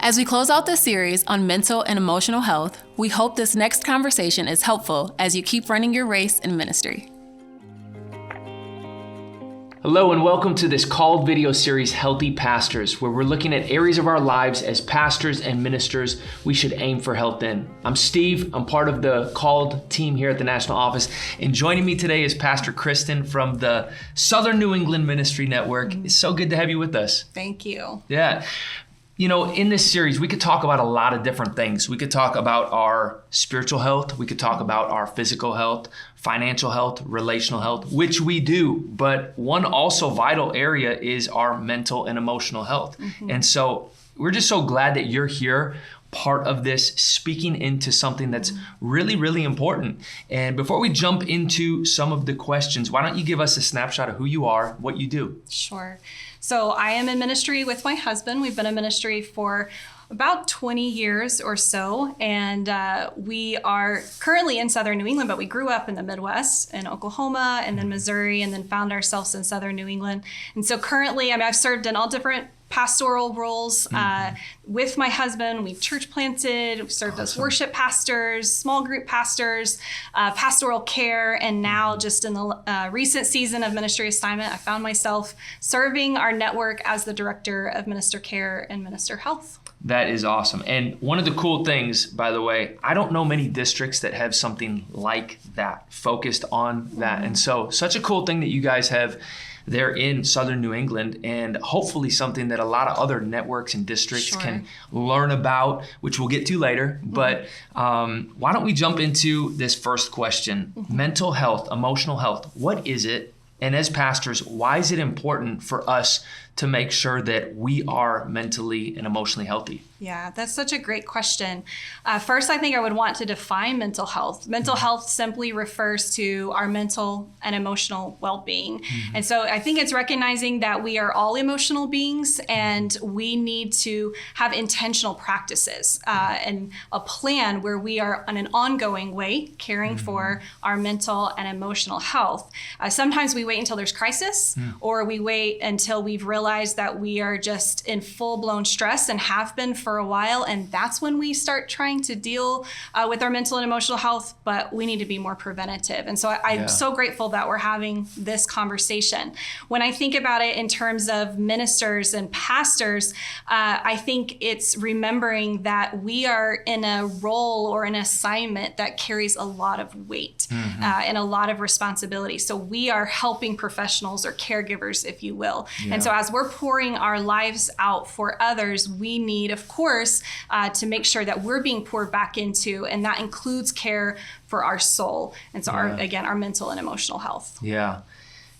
As we close out this series on mental and emotional health, we hope this next conversation is helpful as you keep running your race in ministry. Hello and welcome to this called video series, Healthy Pastors, where we're looking at areas of our lives as pastors and ministers we should aim for health in. I'm Steve. I'm part of the called team here at the national office. And joining me today is Pastor Kristen from the Southern New England Ministry Network. It's so good to have you with us. Thank you. Yeah. You know, in this series, we could talk about a lot of different things. We could talk about our spiritual health. We could talk about our physical health, financial health, relational health, which we do. But one also vital area is our mental and emotional health. And so we're just so glad that you're here, part of this, speaking into something that's really, really important. And before we jump into some of the questions, why don't you give us a snapshot of who you are, what you do? Sure. So I am in ministry with my husband. We've been in ministry for about 20 years or so, and we are currently in Southern New England, but we grew up in the Midwest, in Oklahoma, and then Missouri, and then found ourselves in Southern New England. And so currently, I've served in all different pastoral roles with my husband. We've church planted, we've served as worship pastors, small group pastors, pastoral care, and now just in the recent season of ministry assignment, I found myself serving our network as the director of minister care and minister health. That is awesome. And one of the cool things, by the way, I don't know many districts that have something like that, focused on that. And so such a cool thing that you guys have there in Southern New England, and hopefully something that a lot of other networks and districts can learn about, which we'll get to later. But why don't we jump into this first question? Mental health, emotional health, what is it? And as pastors, why is it important for us to make sure that we are mentally and emotionally healthy? Yeah, that's such a great question. First, I think I would want to define mental health. Mental health simply refers to our mental and emotional well-being. And so I think it's recognizing that we are all emotional beings and we need to have intentional practices and a plan where we are on an ongoing way caring for our mental and emotional health. Sometimes we wait until there's crisis or we wait until we've realized that we are just in full-blown stress and have been for a while, and that's when we start trying to deal with our mental and emotional health, but we need to be more preventative. And so I'm so grateful that we're having this conversation. When I think about it in terms of ministers and pastors, I think it's remembering that we are in a role or an assignment that carries a lot of weight and a lot of responsibility. So we are helping professionals or caregivers, if you will. And so as we're pouring our lives out for others, we need, of course, to make sure that we're being poured back into, and that includes care for our soul. And so our mental and emotional health. Yeah.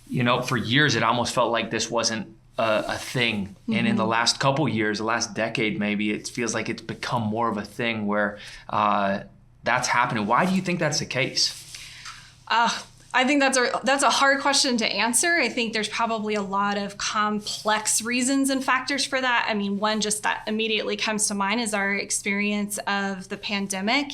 You know, for years, it almost felt like this wasn't a thing. And in the last couple years, the last decade, maybe, it feels like it's become more of a thing where that's happening. Why do you think that's the case? I think that's a hard question to answer. I think there's probably a lot of complex reasons and factors for that. I mean, one just that immediately comes to mind is our experience of the pandemic,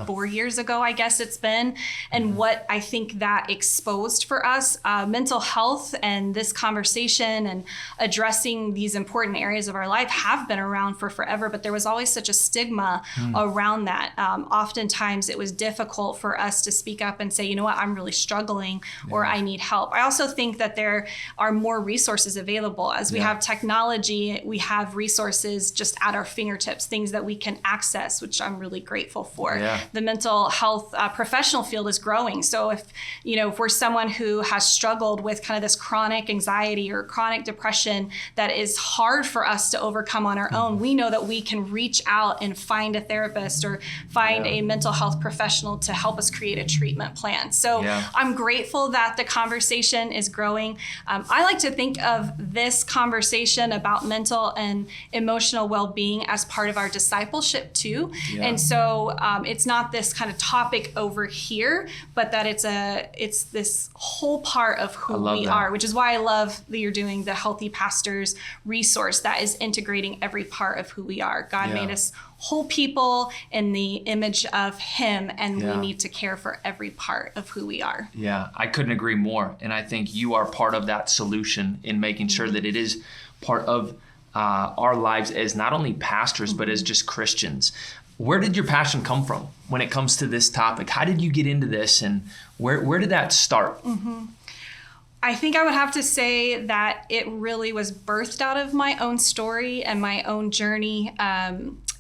4 years ago, I guess it's been, and what I think that exposed for us, mental health and this conversation and addressing these important areas of our life have been around for forever, but there was always such a stigma around that. Oftentimes it was difficult for us to speak up and say, you know what, I'm really struggling or I need help. I also think that there are more resources available. As we have technology, we have resources just at our fingertips, things that we can access, which I'm really grateful for. The mental health professional field is growing. So if we're someone who has struggled with kind of this chronic anxiety or chronic depression that is hard for us to overcome on our own, we know that we can reach out and find a therapist or find a mental health professional to help us create a treatment plan. So I'm grateful that the conversation is growing. I like to think of this conversation about mental and emotional well-being as part of our discipleship too. And so it's not this kind of topic over here, but that it's this whole part of who we are, which is why I love that you're doing the Healthy Pastors resource that is integrating every part of who we are. God made us whole people in the image of Him, and we need to care for every part of who we are. Yeah, I couldn't agree more. And I think you are part of that solution in making sure that it is part of our lives as not only pastors, but as just Christians. Where did your passion come from when it comes to this topic? How did you get into this, and where did that start? I think I would have to say that it really was birthed out of my own story and my own journey.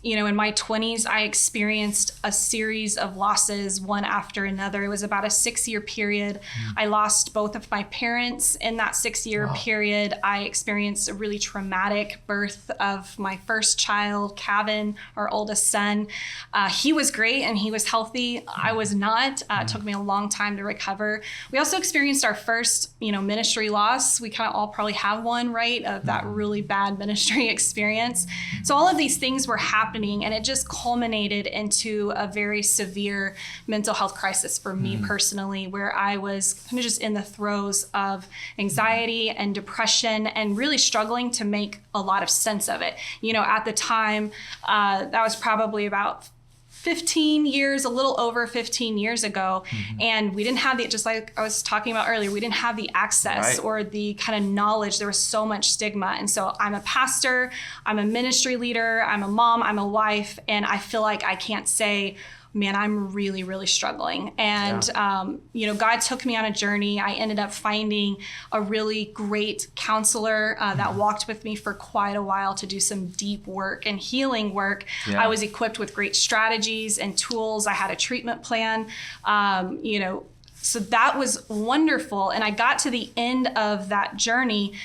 In my 20s, I experienced a series of losses, one after another. It was about a 6-year period. I lost both of my parents in that 6-year period. I experienced a really traumatic birth of my first child, Kevin, our oldest son. He was great and he was healthy. I was not. It took me a long time to recover. We also experienced our first, ministry loss. We kind of all probably have one, right, of that really bad ministry experience. So all of these things were happening, and it just culminated into a very severe mental health crisis for me personally, where I was kind of just in the throes of anxiety and depression and really struggling to make a lot of sense of it. At the time, that was probably about 15 years, a little over 15 years ago. And we didn't have just like I was talking about earlier, we didn't have the access or the kind of knowledge. There was so much stigma. And so I'm a pastor, I'm a ministry leader, I'm a mom, I'm a wife, and I feel like I can't say, man, I'm really, really struggling. And, God took me on a journey. I ended up finding a really great counselor that walked with me for quite a while to do some deep work and healing work. I was equipped with great strategies and tools. I had a treatment plan, so that was wonderful. And I got to the end of that journey,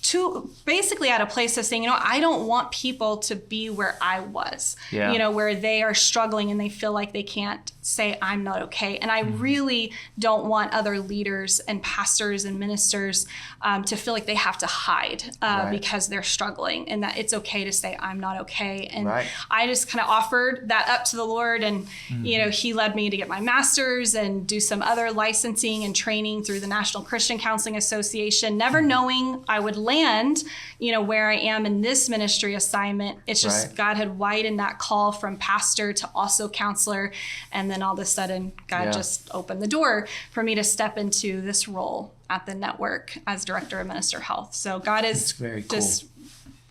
to basically at a place of saying, I don't want people to be where I was, where they are struggling and they feel like they can't say I'm not okay. And I really don't want other leaders and pastors and ministers to feel like they have to hide because they're struggling, and that it's okay to say I'm not okay. And I just kind of offered that up to the Lord, and he led me to get my master's and do some other licensing and training through the National Christian Counseling Association, never knowing I would land, where I am in this ministry assignment. It's just God had widened that call from pastor to also counselor. And then all of a sudden, God just opened the door for me to step into this role at the network as director of minister health. So God is just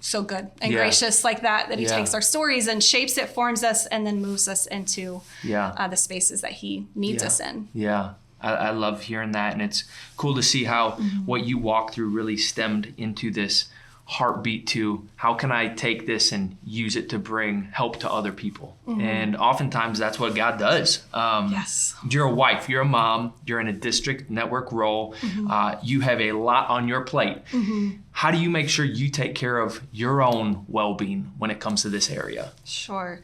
so good and gracious like that he takes our stories and shapes it, forms us, and then moves us into the spaces that he needs us in. I love hearing that. And it's cool to see how what you walk through really stemmed into this heartbeat to how can I take this and use it to bring help to other people. And oftentimes that's what God does. You're a wife, you're a mom, you're in a district network role. You have a lot on your plate. How do you make sure you take care of your own well-being when it comes to this area? Sure.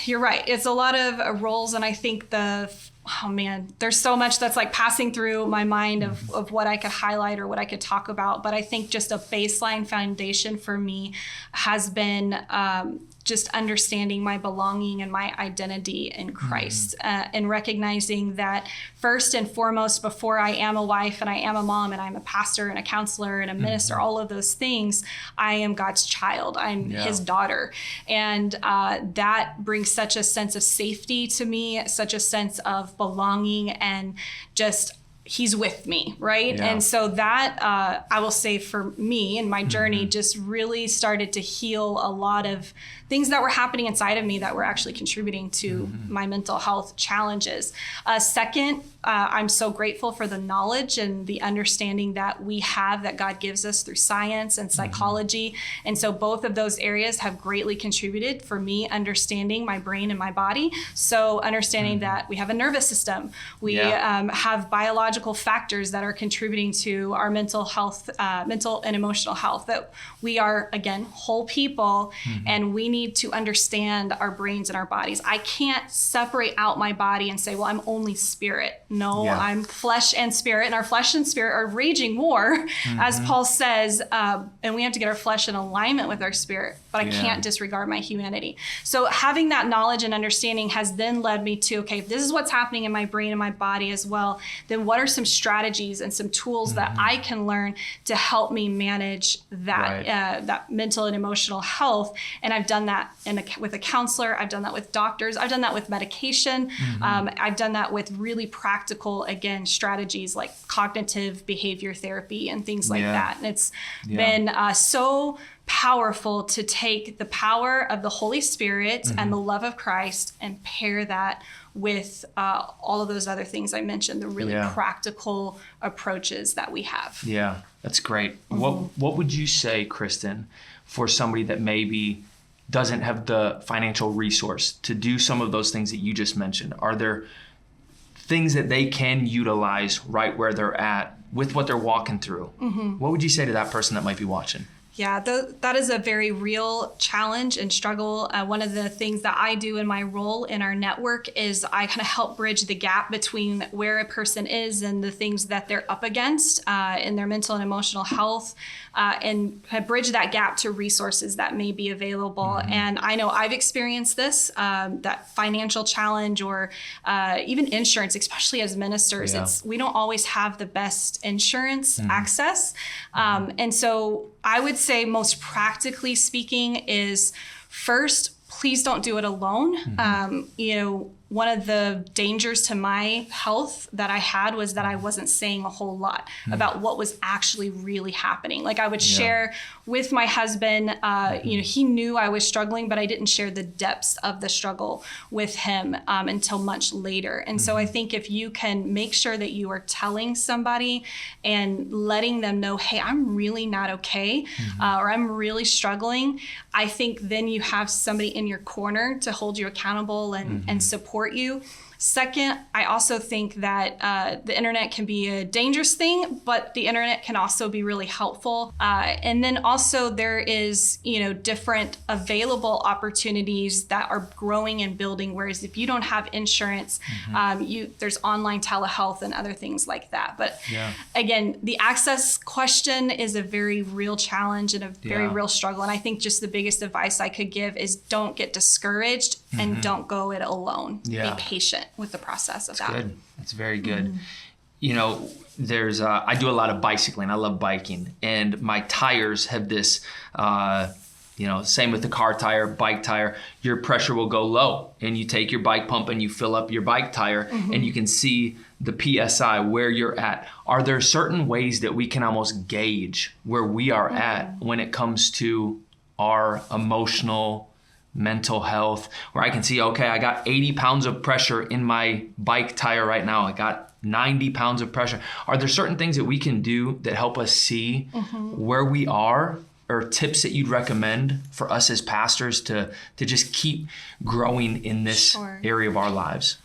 You're right. It's a lot of roles. And I think there's so much that's like passing through my mind of what I could highlight or what I could talk about. But I think just a baseline foundation for me has been just understanding my belonging and my identity in Christ, and recognizing that first and foremost, before I am a wife and I am a mom and I'm a pastor and a counselor and a minister, all of those things, I am God's child. I'm his daughter. And that brings such a sense of safety to me, such a sense of belonging, and just he's with me, right? And so that, I will say for me and my journey just really started to heal a lot of things that were happening inside of me that were actually contributing to my mental health challenges. Second, I'm so grateful for the knowledge and the understanding that we have, that God gives us through science and psychology. And so both of those areas have greatly contributed for me understanding my brain and my body. So understanding that we have a nervous system, we have biological factors that are contributing to our mental health, mental and emotional health, that we are, again, whole people, and we need to understand our brains and our bodies. I can't separate out my body and say, well, I'm only spirit. No, I'm flesh and spirit, and our flesh and spirit are raging war, as Paul says, and we have to get our flesh in alignment with our spirit, but I can't disregard my humanity. So having that knowledge and understanding has then led me to, okay, if this is what's happening in my brain and my body as well, then what are are some strategies and some tools that I can learn to help me manage that that mental and emotional health? And I've done that with a counselor. I've done that with doctors. I've done that with medication. I've done that with really practical, again, strategies like cognitive behavior therapy and things like that. And it's been so powerful to take the power of the Holy Spirit and the love of Christ and pair that with all of those other things I mentioned, the really practical approaches that we have. Yeah, that's great. What would you say, Kristen, for somebody that maybe doesn't have the financial resource to do some of those things that you just mentioned? Are there things that they can utilize right where they're at with what they're walking through? What would you say to that person that might be watching? Yeah, that is a very real challenge and struggle. One of the things that I do in my role in our network is I kind of help bridge the gap between where a person is and the things that they're up against in their mental and emotional health, and kind of bridge that gap to resources that may be available. And I know I've experienced this, that financial challenge or even insurance, especially as ministers. We don't always have the best insurance access. And so I would say most practically speaking is first, please don't do it alone. One of the dangers to my health that I had was that I wasn't saying a whole lot about what was actually really happening. Like I would share with my husband, he knew I was struggling, but I didn't share the depths of the struggle with him until much later. And so I think if you can make sure that you are telling somebody and letting them know, hey, I'm really not okay, or I'm really struggling, I think then you have somebody in your corner to hold you accountable and support you. Second, I also think that the internet can be a dangerous thing, but the internet can also be really helpful. And then also there is, different available opportunities that are growing and building. Whereas if you don't have insurance, there's online telehealth and other things like that. But again, the access question is a very real challenge and a very real struggle. And I think just the biggest advice I could give is don't get discouraged and don't go it alone. Be patient with the process of that. Good. That's very good. There's I do a lot of bicycling. I love biking, and my tires have this same with the car tire, bike tire, your pressure will go low, and you take your bike pump and you fill up your bike tire and you can see the PSI where you're at. Are there certain ways that we can almost gauge where we are at when it comes to our emotional, mental health, where I can see, okay, I got 80 pounds of pressure in my bike tire right now. I got 90 pounds of pressure. Are there certain things that we can do that help us see where we are, or tips that you'd recommend for us as pastors to just keep growing in this area of our lives?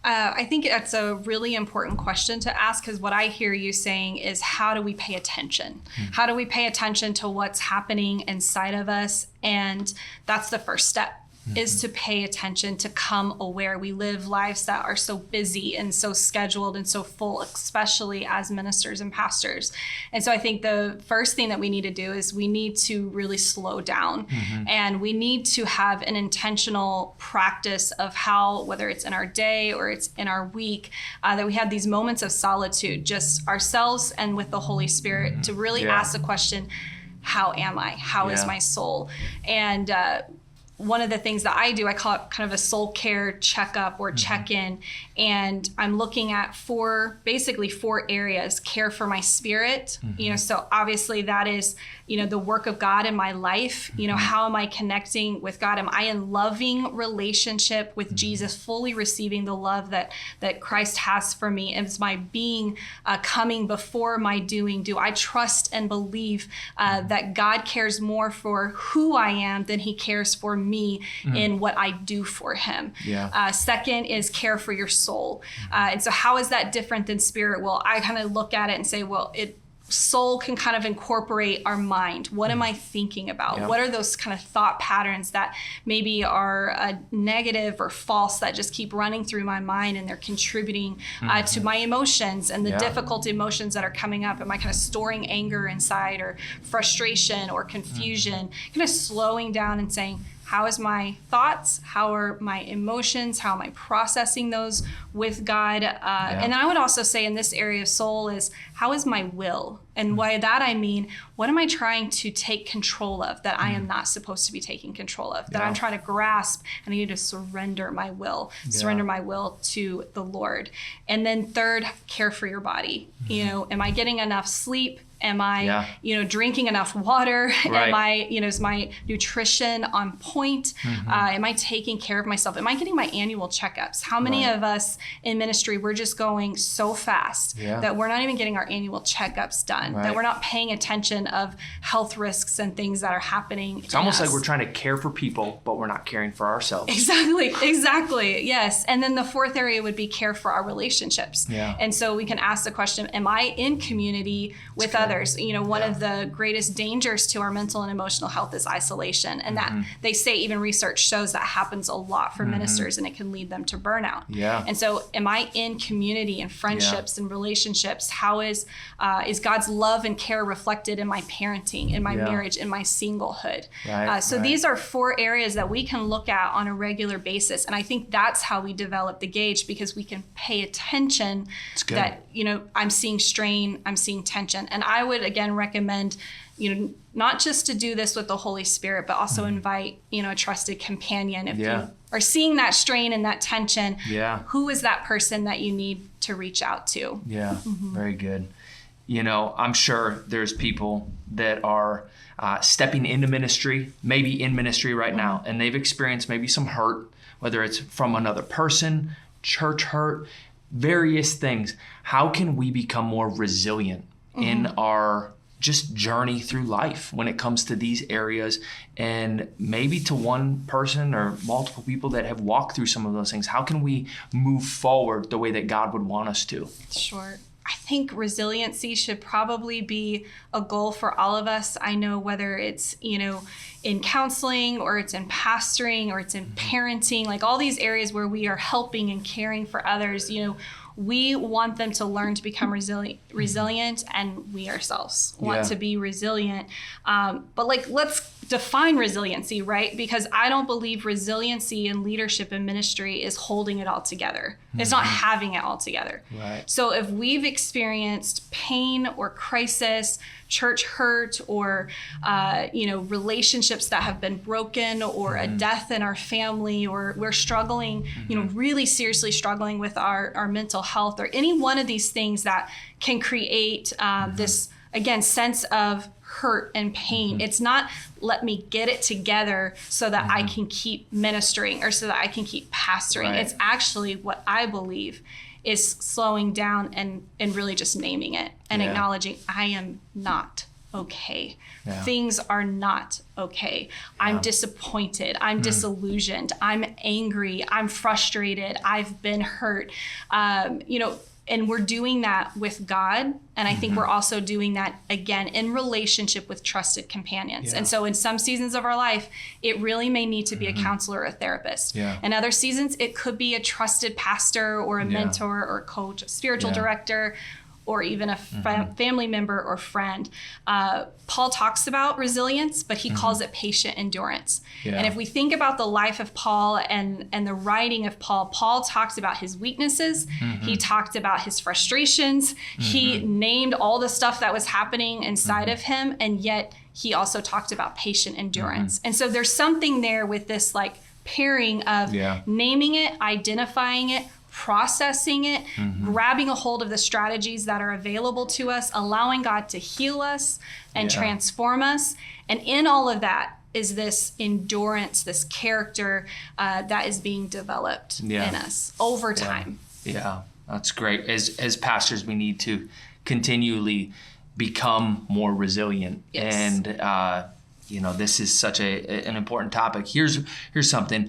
I think that's a really important question to ask, because what I hear you saying is, how do we pay attention? How do we pay attention to what's happening inside of us? And that's the first step, is to pay attention, to come aware. We live lives that are so busy and so scheduled and so full, especially as ministers and pastors. And so I think the first thing that we need to do is we need to really slow down, and we need to have an intentional practice of how, whether it's in our day or it's in our week, that we have these moments of solitude, just ourselves and with the Holy Spirit, to really ask the question, how am I? How is my soul? And one of the things that I do, I call it kind of a soul care checkup or check-in. And I'm looking at basically four areas. Care for my spirit, so obviously that is, the work of God in my life. How am I connecting with God? Am I in loving relationship with Jesus, fully receiving the love that Christ has for me? Is my being coming before my doing? Do I trust and believe that God cares more for who I am than he cares for me in what I do for him? Second is care for your soul. And so how is that different than spirit? Well, I kind of look at it and say, soul can kind of incorporate our mind. What am I thinking about? What are those kind of thought patterns that maybe are negative or false that just keep running through my mind, and they're contributing to my emotions and the difficult emotions that are coming up? Am I kind of storing anger inside, or frustration or confusion? Kind of slowing down and saying, how is my thoughts? How are my emotions? How am I processing those with God? And then I would also say in this area of soul is, how is my will? And by that I mean, what am I trying to take control of that I am not supposed to be taking control of, that I'm trying to grasp, and I need to surrender my will, surrender my will to the Lord. And then third, care for your body. You know, am I getting enough sleep? Am I, drinking enough water? Right. Am I, is my nutrition on point? Am I taking care of myself? Am I getting my annual checkups? How many of us in ministry, we're just going so fast that we're not even getting our annual checkups done, that we're not paying attention of health risks and things that are happening. It's almost like we're trying to care for people, but we're not caring for ourselves. Exactly. Yes. And then the fourth area would be care for our relationships. Yeah. And so we can ask the question, am I in community with others? One of the greatest dangers to our mental and emotional health is isolation. And that they say, even research shows that happens a lot for ministers, and it can lead them to burnout. Yeah. And so am I in community and friendships and relationships? How is God's love and care reflected in my parenting, in my marriage, in my singlehood? So these are 4 areas that we can look at on a regular basis. And I think that's how we develop the gauge, because we can pay attention that, I'm seeing strain, I'm seeing tension. And I would again recommend, not just to do this with the Holy Spirit, but also invite, a trusted companion. If you are seeing that strain and that tension, who is that person that you need to reach out to? Yeah, very good. I'm sure there's people that are stepping into ministry, maybe in ministry right now, and they've experienced maybe some hurt, whether it's from another person, church hurt, various things. How can we become more resilient in our just journey through life when it comes to these areas, and maybe to one person or multiple people that have walked through some of those things? How can we move forward the way that God would want us to? Sure. I think resiliency should probably be a goal for all of us. I know whether it's, in counseling, or it's in pastoring, or it's in parenting, like all these areas where we are helping and caring for others, we want them to learn to become resilient, and we ourselves want to be resilient. But let's define resiliency, right? Because I don't believe resiliency in leadership and ministry is holding it all together. It's not having it all together. Right. So if we've experienced pain or crisis, church hurt, or relationships that have been broken, or a death in our family, or we're struggling, really seriously struggling with our mental health, or any one of these things that can create this, again, sense of hurt and pain. It's not, let me get it together so that I can keep ministering, or so that I can keep pastoring. Right. It's actually, what I believe, is slowing down and really just naming it and acknowledging, I am not okay. Things are not okay. I'm disappointed. I'm disillusioned. I'm angry. I'm frustrated. I've been hurt. And we're doing that with God. And I think we're also doing that, again, in relationship with trusted companions. And so in some seasons of our life, it really may need to be a counselor or a therapist. In other seasons, it could be a trusted pastor or a mentor or a coach, a spiritual director, or even a family member or friend. Paul talks about resilience, but he calls it patient endurance. And if we think about the life of Paul and the writing of Paul, Paul talks about his weaknesses. He talked about his frustrations. He named all the stuff that was happening inside of him, and yet he also talked about patient endurance. And so there's something there with this pairing of naming it, identifying it, processing it, grabbing a hold of the strategies that are available to us, allowing God to heal us and transform us. And in all of that is this endurance, this character that is being developed in us over time. Yeah, that's great. As pastors, we need to continually become more resilient. And this is such an important topic. Here's something.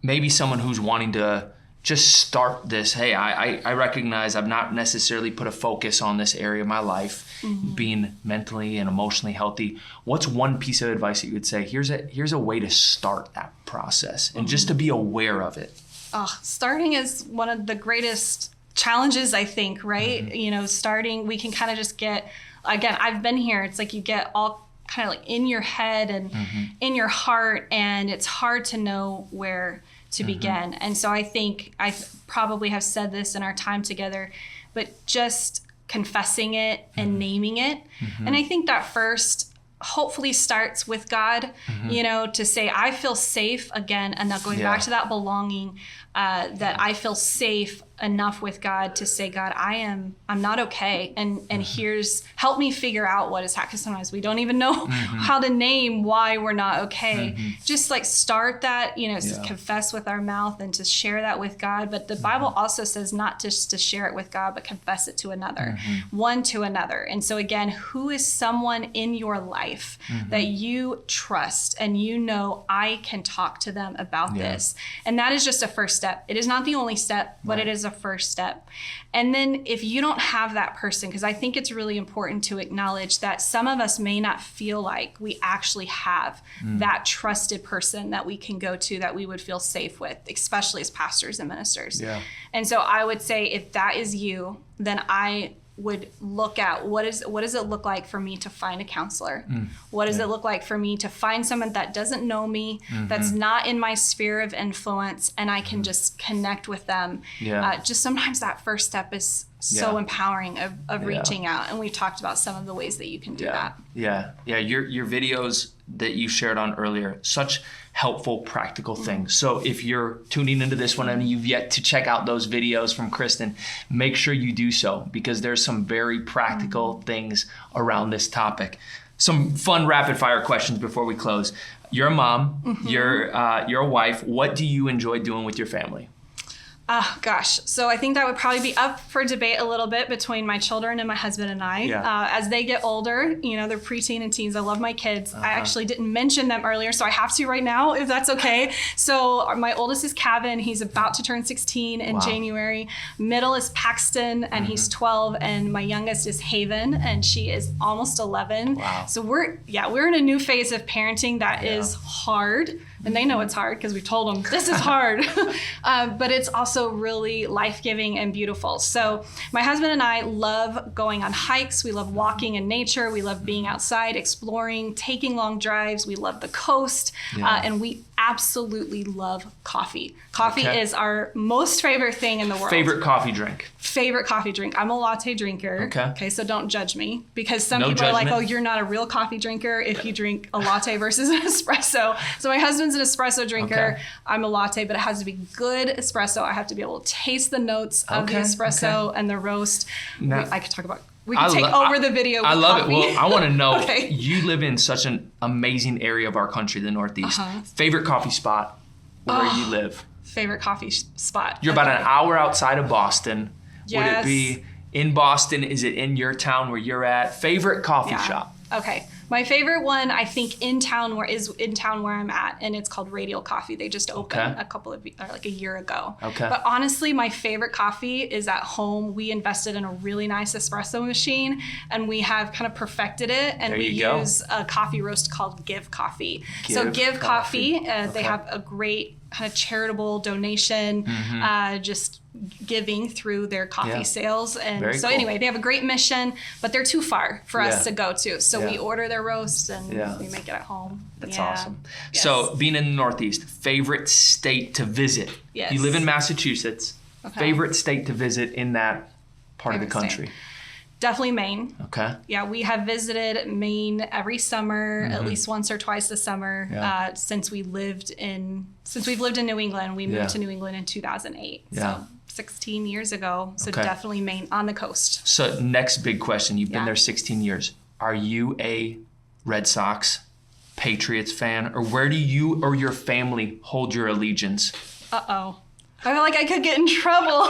Maybe someone who's wanting to just start this. Hey, I recognize I've not necessarily put a focus on this area of my life, being mentally and emotionally healthy. What's one piece of advice that you would say? Here's a way to start that process, and just to be aware of it. Starting is one of the greatest challenges, I think, right? Starting, we can kind of just get, again, I've been here. It's like you get all kind of like in your head and in your heart, and it's hard to know where to begin. And so I think I probably have said this in our time together, but just confessing it and naming it. And I think that first hopefully starts with God, you know, to say, I feel safe again. And now going back to that belonging, that I feel safe enough with God to say, God, I'm not okay. And help me figure out what is happening. Because sometimes we don't even know how to name why we're not okay. Just like start that, you know, confess with our mouth and to share that with God. But the Bible also says not just to share it with God, but confess it to another, one to another. And so again, who is someone in your life that you trust and you know I can talk to them about this? And that is just a first step. It is not the only step, but it is a first step. And then if you don't have that person, because I think it's really important to acknowledge that some of us may not feel like we actually have that trusted person that we can go to, that we would feel safe with, especially as pastors and ministers. And so I would say if that is you, then I would look at what does it look like for me to find a counselor? What does it look like for me to find someone that doesn't know me, that's not in my sphere of influence, and I can just connect with them? Just sometimes that first step is so empowering of reaching out. And we've talked about some of the ways that you can do that. Your videos that you shared on earlier, such helpful, practical things. So if you're tuning into this one and you've yet to check out those videos from Kristen, make sure you do so, because there's some very practical things around this topic. Some fun rapid fire questions before we close. You're a mom, you're a wife. What do you enjoy doing with your family? Oh, gosh. So I think that would probably be up for debate a little bit between my children and my husband and I. As they get older, you know, they're preteen and teens. I love my kids. I actually didn't mention them earlier, so I have to right now, if that's okay. So my oldest is Kevin. He's about to turn 16 in January. Middle is Paxton, and he's 12. And my youngest is Haven, and she is almost 11. So we're in a new phase of parenting that is hard. And they know it's hard because we told them this is hard, but it's also really life-giving and beautiful. So my husband and I love going on hikes. We love walking in nature. We love being outside, exploring, taking long drives. We love the coast, and we absolutely love coffee. Coffee is our most favorite thing in the world. Favorite coffee drink? Favorite coffee drink. I'm a latte drinker. Okay, so don't judge me, because some people are like, oh, you're not a real coffee drinker if you drink a latte versus an espresso. So my husband's an espresso drinker. I'm a latte, but it has to be good espresso. I have to be able to taste the notes of the espresso and the roast. Now, I could talk about, we can take over the video. I love it. Well, I want to know, you live in such an amazing area of our country, the Northeast. Favorite coffee spot where you live? Favorite coffee spot. You're about an hour outside of Boston. Would it be in Boston? Is it in your town where you're at? Favorite coffee shop? Okay. My favorite one, I think, in town where I'm at, and it's called Radial Coffee. They just opened a year ago. But honestly, my favorite coffee is at home. We invested in a really nice espresso machine, and we have kind of perfected it. And we use a coffee roast called Give Coffee. Give Coffee, they have a great kind of charitable donation, just giving through their coffee sales. And anyway, they have a great mission, but they're too far for us to go to. So we order their roast and we make it at home. That's awesome. Yes. So being in the Northeast, favorite state to visit? Yes. You live in Massachusetts. Favorite state to visit in that part of the country? Definitely Maine. Okay. Yeah, we have visited Maine every summer, at least once or twice a summer, since we've lived in New England. We moved to New England in 2008. So 16 years ago. So definitely Maine, on the coast. So next big question. You've been there 16 years. Are you a Red Sox, Patriots fan, or where do you or your family hold your allegiance? I feel like I could get in trouble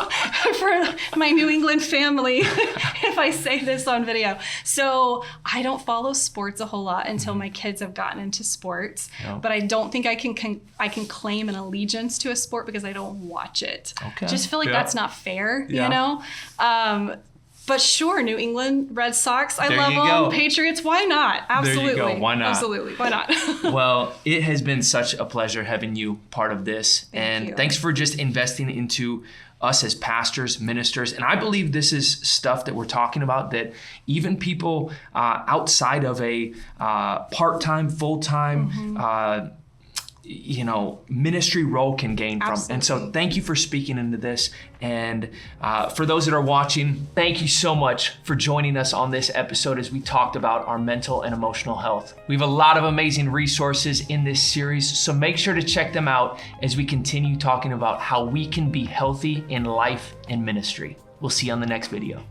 for my New England family if I say this on video. So I don't follow sports a whole lot until my kids have gotten into sports. But I don't think I can claim an allegiance to a sport because I don't watch it. Just feel like that's not fair, you know? But sure, New England, Red Sox, I love them. Patriots, why not? Absolutely. There you go. Why not? Absolutely. Why not? Well, it has been such a pleasure having you part of this. Thanks for just investing into us as pastors, ministers. And I believe this is stuff that we're talking about that even people outside of a part-time, full-time, ministry role can gain from. Absolutely. And so thank you for speaking into this. And for those that are watching, thank you so much for joining us on this episode as we talked about our mental and emotional health. We have a lot of amazing resources in this series, so make sure to check them out as we continue talking about how we can be healthy in life and ministry. We'll see you on the next video.